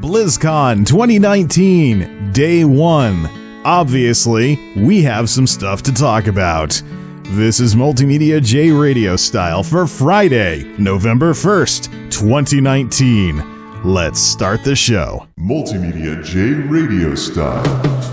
Blizzcon 2019, Day 1. Obviously, we have some stuff to talk about. This is MultimediaJay Radio Style for Friday, November 1st, 2019. Let's start the show. MultimediaJay Radio Style.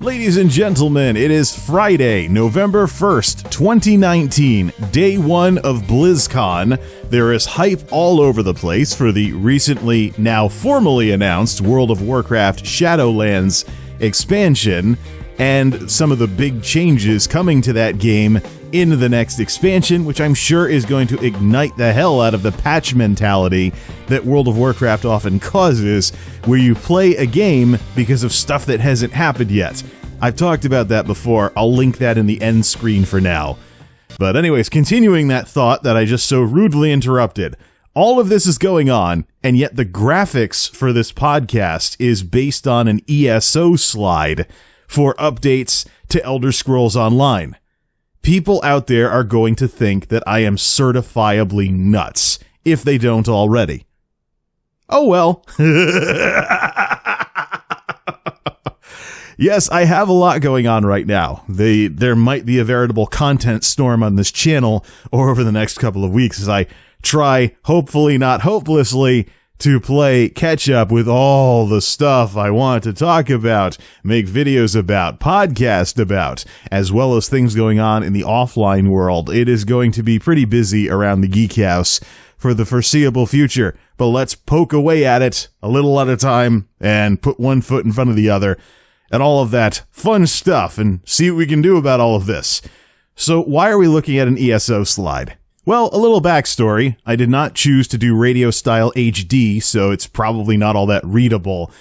Ladies and gentlemen, it is Friday, November 1st, 2019, Day 1 of Blizzcon. There is hype all over the place for the recently, now formally announced World of Warcraft Shadowlands expansion, and some of the big changes coming to that game in the next expansion, which I'm sure is going to ignite the hell out of the patch mentality that World of Warcraft often causes, where you play a game because of stuff that hasn't happened yet. I've talked about that before. I'll link that in the end screen for now. But anyways, continuing that thought that I just so rudely interrupted, all of this is going on, and yet the graphics for this podcast is based on an ESO slide for updates to Elder Scrolls Online. People out there are going to think that I am certifiably nuts, if they don't already. Oh well. Yes, I have a lot going on right now. There might be a veritable content storm on this channel over the next couple of weeks as I try, hopefully not hopelessly, to play catch up with all the stuff I want to talk about, make videos about, podcast about, as well as things going on in the offline world. It is going to be pretty busy around the Geek House for the foreseeable future, but let's poke away at it a little at a time and put one foot in front of the other and all of that fun stuff and see what we can do about all of this. So why are we looking at an ESO slide? Well, a little backstory. I did not choose to do radio style HD, so it's probably not all that readable.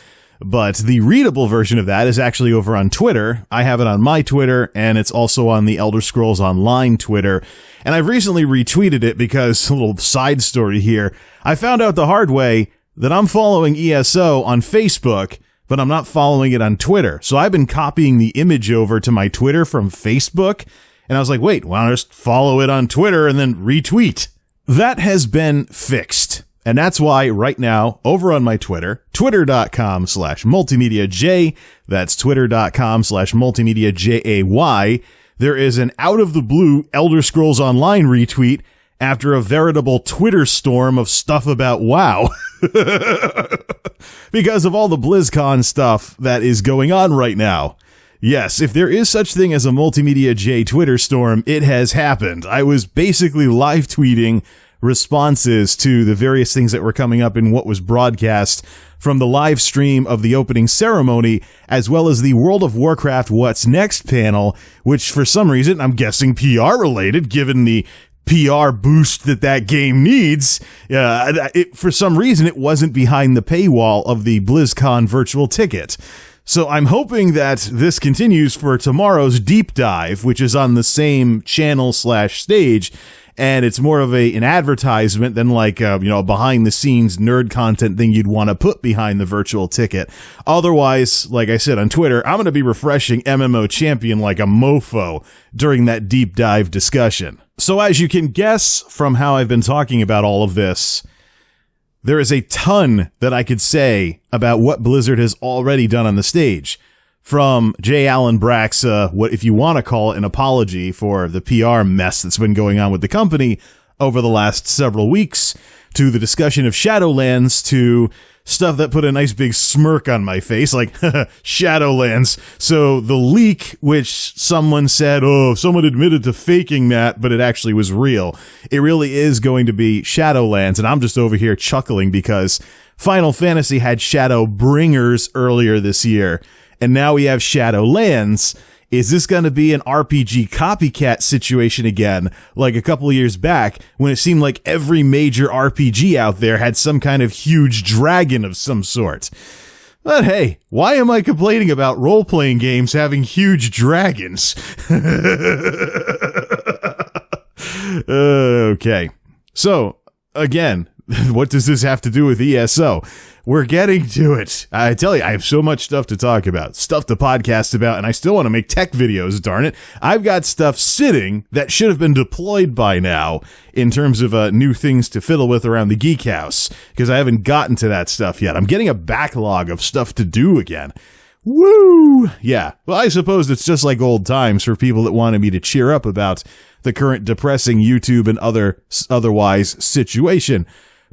But the readable version of that is actually over on Twitter. I have it on my Twitter, and it's also on the Elder Scrolls Online Twitter. And I've recently retweeted it because, a little side story here, I found out the hard way that I'm following ESO on Facebook, but I'm not following it on Twitter. So I've been copying the image over to my Twitter from Facebook, and I was like, wait, why don't I just follow it on Twitter and then retweet? That has been fixed. And that's why right now, over on my Twitter, twitter.com/multimediajay, that's twitter.com/multimediajay, there is an out-of-the-blue Elder Scrolls Online retweet after a veritable Twitter storm of stuff about WoW. Because of all the BlizzCon stuff that is going on right now. Yes, if there is such thing as a MultimediaJay Twitter storm, it has happened. I was basically live tweeting responses to the various things that were coming up in what was broadcast from the live stream of the opening ceremony, as well as the World of Warcraft What's Next panel, which for some reason, I'm guessing PR related, given the PR boost that game needs. For some reason, it wasn't behind the paywall of the BlizzCon virtual ticket. So I'm hoping that this continues for tomorrow's deep dive, which is on the same channel/stage, and it's more of an advertisement than like a behind the scenes nerd content thing you'd want to put behind the virtual ticket. Otherwise, like I said on Twitter, I'm going to be refreshing MMO Champion like a mofo during that deep dive discussion. So as you can guess from how I've been talking about all of this, there is a ton that I could say about what Blizzard has already done on the stage. From J. Allen Brack's, what if you want to call it an apology for the PR mess that's been going on with the company over the last several weeks, to the discussion of Shadowlands, to stuff that put a nice big smirk on my face, like, Shadowlands. So the leak, which someone said, someone admitted to faking that, but it actually was real. It really is going to be Shadowlands, and I'm just over here chuckling because Final Fantasy had Shadowbringers earlier this year, and now we have Shadowlands. Is this going to be an RPG copycat situation again, like a couple of years back, when it seemed like every major RPG out there had some kind of huge dragon of some sort? But hey, why am I complaining about role-playing games having huge dragons? Okay. So, again, what does this have to do with ESO? We're getting to it. I tell you, I have so much stuff to talk about, stuff to podcast about, and I still want to make tech videos, darn it. I've got stuff sitting that should have been deployed by now in terms of new things to fiddle with around the Geek House, because I haven't gotten to that stuff yet. I'm getting a backlog of stuff to do again. Woo! Yeah. Well, I suppose it's just like old times for people that wanted me to cheer up about the current depressing YouTube and otherwise situation.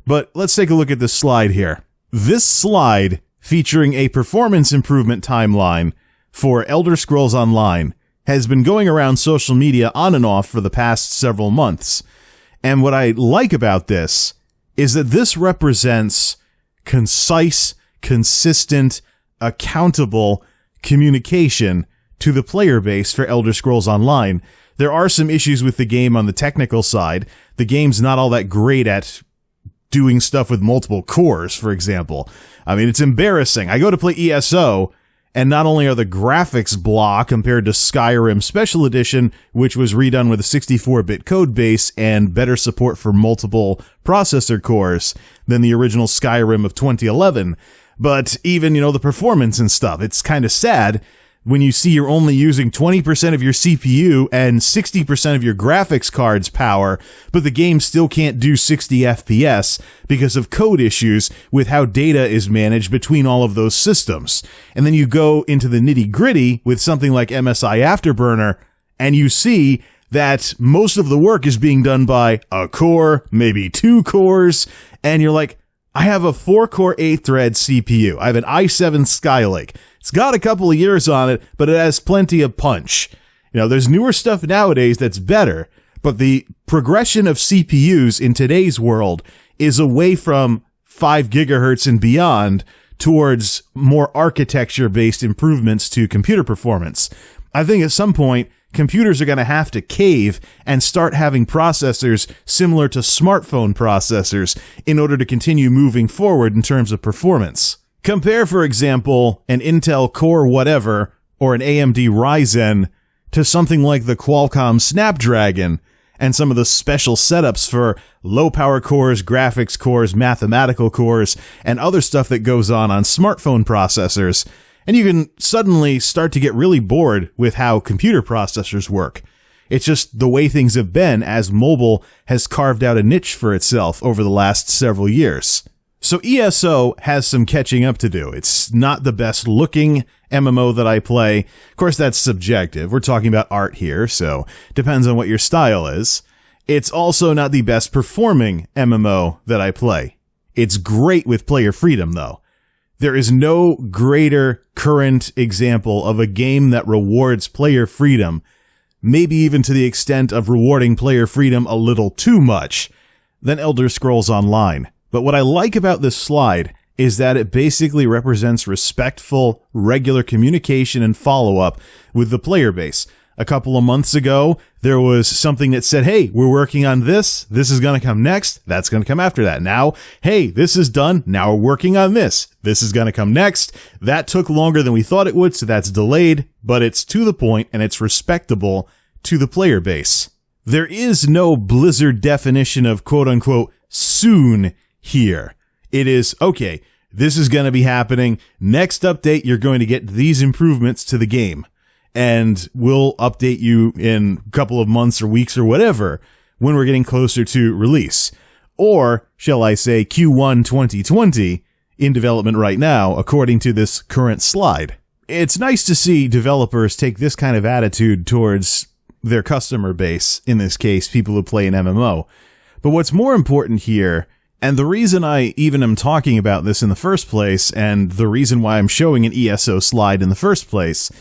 But let's take a look at this slide here. This slide, featuring a performance improvement timeline for Elder Scrolls Online, has been going around social media on and off for the past several months. And what I like about this is that this represents concise, consistent, accountable communication to the player base for Elder Scrolls Online. There are some issues with the game on the technical side. The game's not all that great at doing stuff with multiple cores, for example. I mean, it's embarrassing. I go to play ESO, and not only are the graphics blah compared to Skyrim Special Edition, which was redone with a 64-bit code base and better support for multiple processor cores than the original Skyrim of 2011, but even, the performance and stuff, it's kind of sad when you see you're only using 20% of your CPU and 60% of your graphics card's power, but the game still can't do 60 FPS because of code issues with how data is managed between all of those systems. And then you go into the nitty-gritty with something like MSI Afterburner, and you see that most of the work is being done by a core, maybe 2 cores, and you're like, I have a 4-core 8-thread CPU. I have an i7 Skylake. It's got a couple of years on it, but it has plenty of punch. There's newer stuff nowadays that's better, but the progression of CPUs in today's world is away from 5 gigahertz and beyond towards more architecture-based improvements to computer performance. I think at some point, computers are going to have to cave and start having processors similar to smartphone processors in order to continue moving forward in terms of performance. Compare, for example, an Intel Core whatever or an AMD Ryzen to something like the Qualcomm Snapdragon and some of the special setups for low-power cores, graphics cores, mathematical cores, and other stuff that goes on smartphone processors. And you can suddenly start to get really bored with how computer processors work. It's just the way things have been as mobile has carved out a niche for itself over the last several years. So ESO has some catching up to do. It's not the best looking MMO that I play. Of course, that's subjective. We're talking about art here, so depends on what your style is. It's also not the best performing MMO that I play. It's great with player freedom, though. There is no greater current example of a game that rewards player freedom, maybe even to the extent of rewarding player freedom a little too much, than Elder Scrolls Online. But what I like about this slide is that it basically represents respectful, regular communication and follow-up with the player base. A couple of months ago, there was something that said, hey, we're working on this. This is going to come next. That's going to come after that. Now, hey, this is done. Now we're working on this. This is going to come next. That took longer than we thought it would, so that's delayed, but it's to the point and it's respectable to the player base. There is no Blizzard definition of quote-unquote soon here. It is, okay, this is going to be happening. Next update, you're going to get these improvements to the game. And we'll update you in a couple of months or weeks or whatever when we're getting closer to release. Or, shall I say, Q1 2020 in development right now, according to this current slide. It's nice to see developers take this kind of attitude towards their customer base, in this case, people who play an MMO. But what's more important here, and the reason I even am talking about this in the first place, and the reason why I'm showing an ESO slide in the first place,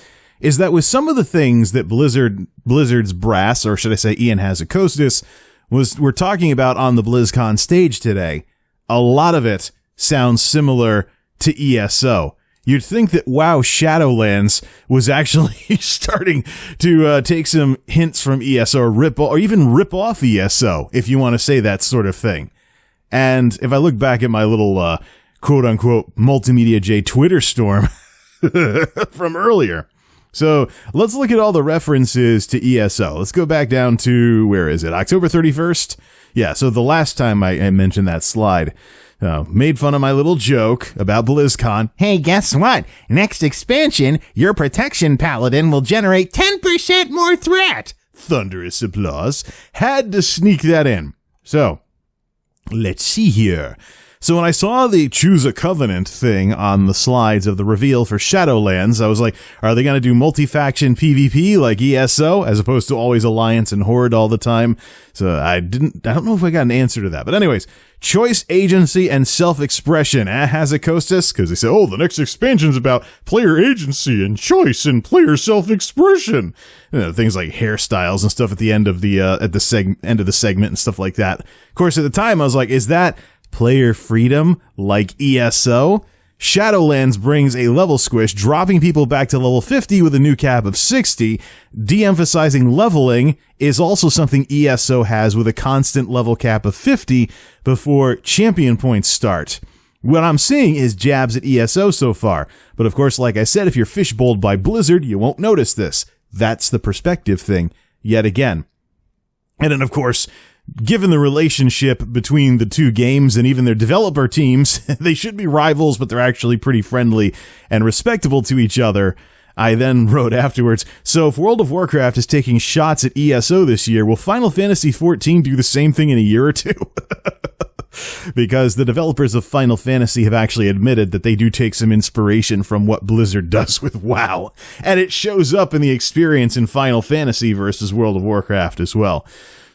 is that with some of the things that Blizzard's brass, or should I say Ian Hazzikostas, we're talking about on the BlizzCon stage today, a lot of it sounds similar to ESO. You'd think that WoW Shadowlands was actually starting to take some hints from ESO or even rip off ESO, if you want to say that sort of thing. And if I look back at my little quote-unquote MultimediaJay Twitter storm from earlier, So let's look at all the references to ESO. Let's go back down to, where is it? October 31st? Yeah, so the last time I mentioned that slide, made fun of my little joke about BlizzCon. Hey, guess what? Next expansion, your protection paladin will generate 10% more threat. Thunderous applause. Had to sneak that in. So, let's see here. So when I saw the choose a covenant thing on the slides of the reveal for Shadowlands, I was like, are they going to do multi-faction PvP like ESO as opposed to always Alliance and Horde all the time? So I don't know if I got an answer to that. But anyways, choice, agency, and self-expression. Has it Costas? Because they said, oh, the next expansion's about player agency and choice and player self-expression. Things like hairstyles and stuff at the end of the end of the segment and stuff like that. Of course, at the time, I was like, is that player freedom like ESO? Shadowlands brings a level squish, dropping people back to level 50 with a new cap of 60. De-emphasizing leveling is also something ESO has with a constant level cap of 50 before champion points start. What I'm seeing is jabs at ESO so far. But of course, like I said, if you're fishbowled by Blizzard, you won't notice this. That's the perspective thing, yet again. And then, of course, given the relationship between the two games and even their developer teams, they should be rivals, but they're actually pretty friendly and respectable to each other. I then wrote afterwards, so if World of Warcraft is taking shots at ESO this year, will Final Fantasy XIV do the same thing in a year or two? Because the developers of Final Fantasy have actually admitted that they do take some inspiration from what Blizzard does with WoW. And it shows up in the experience in Final Fantasy versus World of Warcraft as well.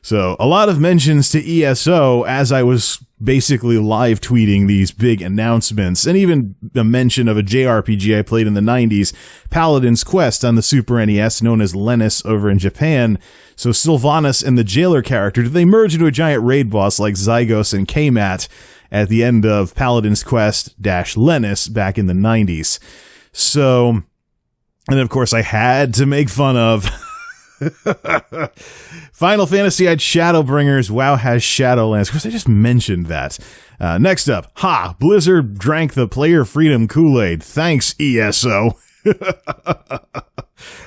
So a lot of mentions to ESO as I was basically live tweeting these big announcements, and even a mention of a JRPG I played in the 90s, Paladin's Quest on the Super NES, known as Lennis over in Japan. So Sylvanas and the Jailer character, do they merge into a giant raid boss like Zygos and Kmat at the end of Paladin's Quest -Lennis back in the 90s? So, and of course I had to make fun of Final Fantasy had Shadowbringers, WoW has Shadowlands. Of course, I just mentioned that. Next up, Blizzard drank the player freedom Kool-Aid. Thanks, ESO.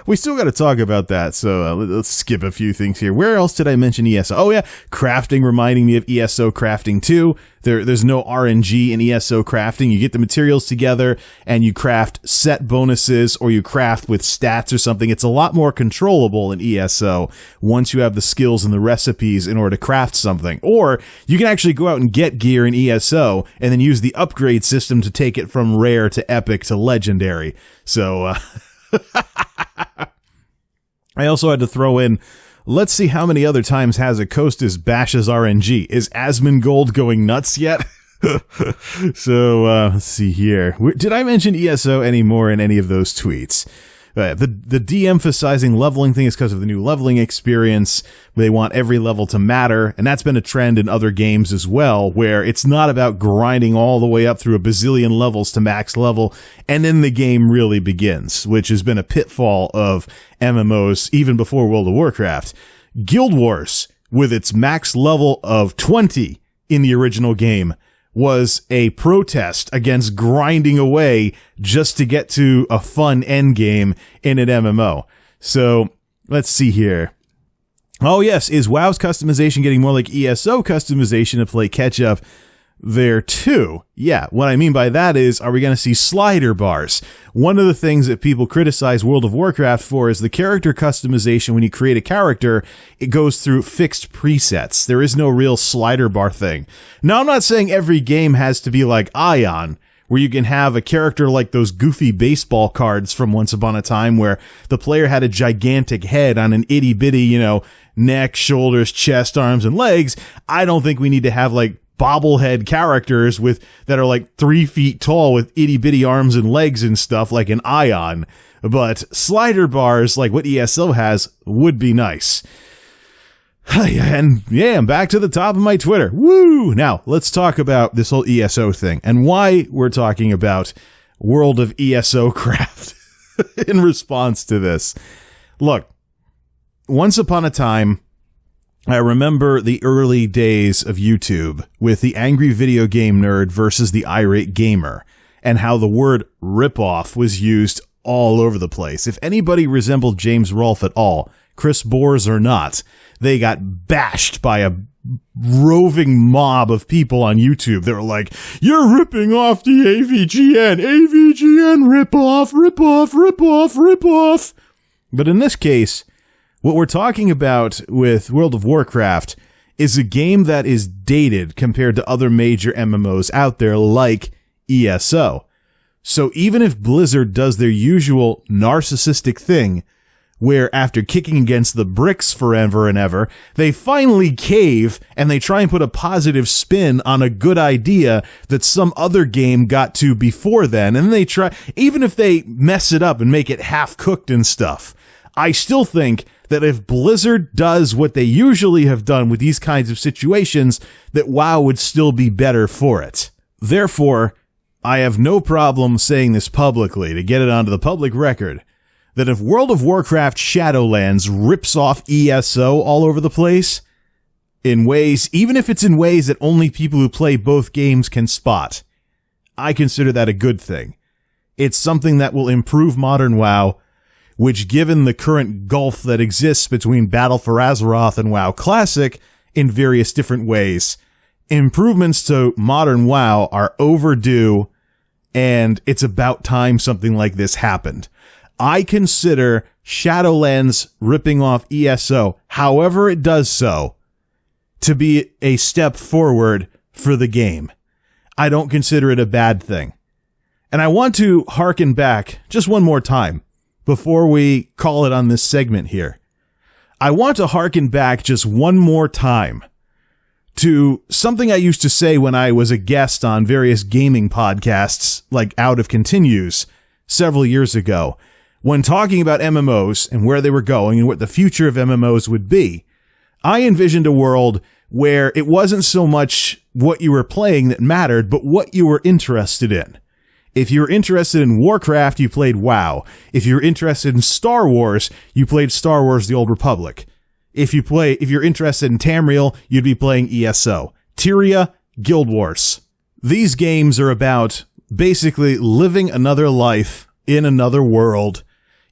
We still got to talk about that, so let's skip a few things here. Where else did I mention ESO? Oh yeah, crafting, reminding me of ESO Crafting 2. There's no RNG in ESO Crafting. You get the materials together and you craft set bonuses, or you craft with stats or something. It's a lot more controllable in ESO once you have the skills and the recipes in order to craft something. Or you can actually go out and get gear in ESO and then use the upgrade system to take it from rare to epic to legendary. So, I also had to throw in, let's see how many other times Hazakostas bashes RNG. Is Asmongold going nuts yet? So, let's see here. Did I mention ESO anymore in any of those tweets? The de-emphasizing leveling thing is because of the new leveling experience. They want every level to matter, and that's been a trend in other games as well, where it's not about grinding all the way up through a bazillion levels to max level, and then the game really begins, which has been a pitfall of MMOs even before World of Warcraft. Guild Wars, with its max level of 20 in the original game, was a protest against grinding away just to get to a fun end game in an MMO. So, let's see here. Oh yes, is WoW's customization getting more like ESO customization to play catch-up there too? Yeah, what I mean by that is, are we going to see slider bars? One of the things that people criticize World of Warcraft for is the character customization. When you create a character, it goes through fixed presets. There is no real slider bar thing. Now, I'm not saying every game has to be like Ion, where you can have a character like those goofy baseball cards from Once Upon a Time, where the player had a gigantic head on an itty-bitty, neck, shoulders, chest, arms, and legs. I don't think we need to have, like, bobblehead characters that are like 3 feet tall with itty bitty arms and legs and stuff like an Ion, but slider bars like what ESO has would be nice. And yeah, I'm back to the top of my Twitter. Woo! Now let's talk about this whole ESO thing and why we're talking about World of ESO Craft in response to this. Look, once upon a time, I remember the early days of YouTube with the angry video game nerd versus the irate gamer, and how the word ripoff was used all over the place. If anybody resembled James Rolfe at all, Chris Bores or not, they got bashed by a roving mob of people on YouTube. They were like, you're ripping off the AVGN, rip off. But in this case, what we're talking about with World of Warcraft is a game that is dated compared to other major MMOs out there like ESO. So even if Blizzard does their usual narcissistic thing, where after kicking against the bricks forever and ever, they finally cave and they try and put a positive spin on a good idea that some other game got to before then, and they try, even if they mess it up and make it half-cooked and stuff, I still think that if Blizzard does what they usually have done with these kinds of situations, that WoW would still be better for it. Therefore, I have no problem saying this publicly to get it onto the public record, that if World of Warcraft Shadowlands rips off ESO all over the place, in ways, even if it's in ways that only people who play both games can spot, I consider that a good thing. It's something that will improve modern WoW, which, given the current gulf that exists between Battle for Azeroth and WoW Classic in various different ways, improvements to modern WoW are overdue, and it's about time something like this happened. I consider Shadowlands ripping off ESO, however it does so, to be a step forward for the game. I don't consider it a bad thing. And I want to harken back just one more time before we call it on this segment here. I want to harken back just one more time to something I used to say when I was a guest on various gaming podcasts like Out of Continues several years ago. When talking about MMOs and where they were going and what the future of MMOs would be, I envisioned a world where it wasn't so much what you were playing that mattered, but what you were interested in. If you were interested in Warcraft, you played WoW. If you were interested in Star Wars, you played Star Wars: The Old Republic. If you're interested in Tamriel, you'd be playing ESO. Tyria, Guild Wars. These games are about basically living another life in another world.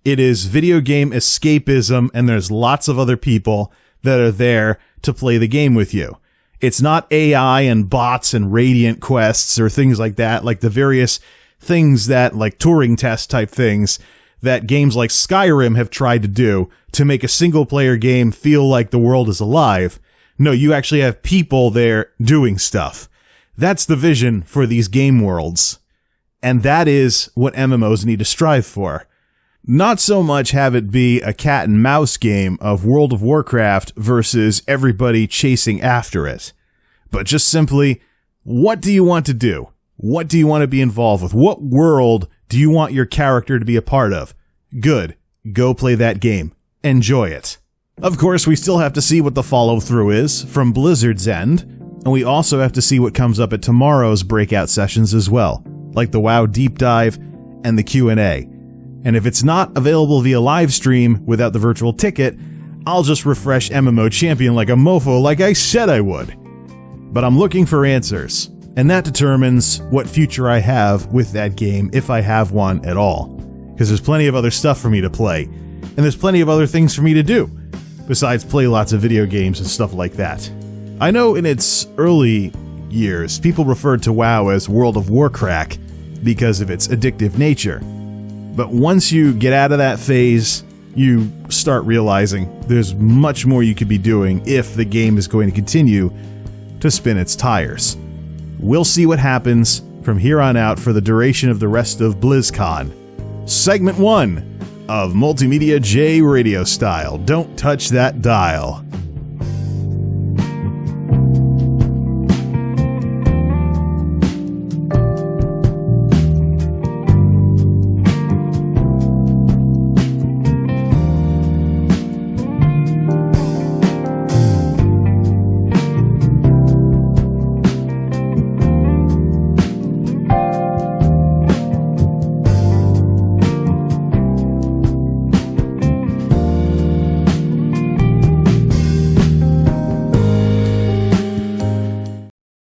It is video game escapism, and there's lots of other people that are there to play the game with you. It's not AI and bots and Radiant quests or things like that, like the various things that, like Turing test type things, that games like Skyrim have tried to do to make a single-player game feel like the world is alive. No, you actually have people there doing stuff. That's the vision for these game worlds. And that is what MMOs need to strive for. Not so much have it be a cat and mouse game of World of Warcraft versus everybody chasing after it, but just simply, what do you want to do? What do you want to be involved with? What world do you want your character to be a part of? Good. Go play that game. Enjoy it. Of course, we still have to see what the follow-through is from Blizzard's end, and we also have to see what comes up at tomorrow's breakout sessions as well, like the WoW Deep Dive and the Q&A. And if it's not available via live stream without the virtual ticket, I'll just refresh MMO Champion like a mofo like I said I would. But I'm looking for answers, and that determines what future I have with that game, if I have one at all. Because there's plenty of other stuff for me to play, and there's plenty of other things for me to do, besides play lots of video games and stuff like that. I know in its early years, people referred to WoW as World of Warcraft because of its addictive nature. But once you get out of that phase, you start realizing there's much more you could be doing if the game is going to continue to spin its tires. We'll see what happens from here on out for the duration of the rest of Blizzcon. Segment 1 of MultimediaJay Radio Style. Don't touch that dial.